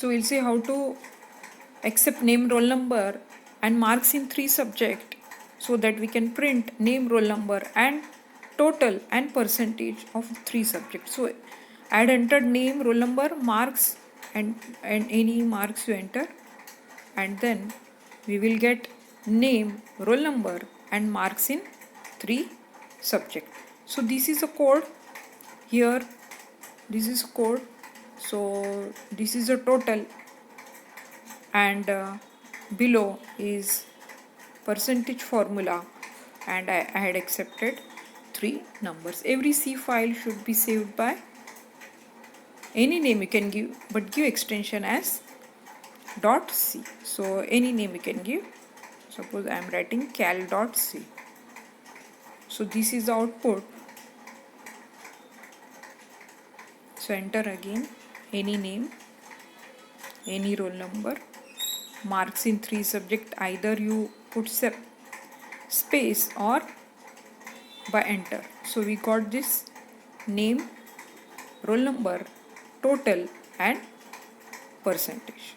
So we'll see how to accept name, roll number and marks in 3 subject, so that we can print name, roll number and total and percentage of 3 subjects. So I had entered name, roll number, marks and any marks you enter, and then we will get name, roll number and marks in 3 subject. So this is a code here, this is code. So this is a total, and below is percentage formula, and I had accepted 3 numbers. Every C file should be saved by any name you can give, but give extension as .c. So any name you can give. Suppose I am writing cal.c. So this is the output. So enter again any name, any roll number, marks in 3 subject. Either you put space or by enter. So we got this name, roll number, total and percentage.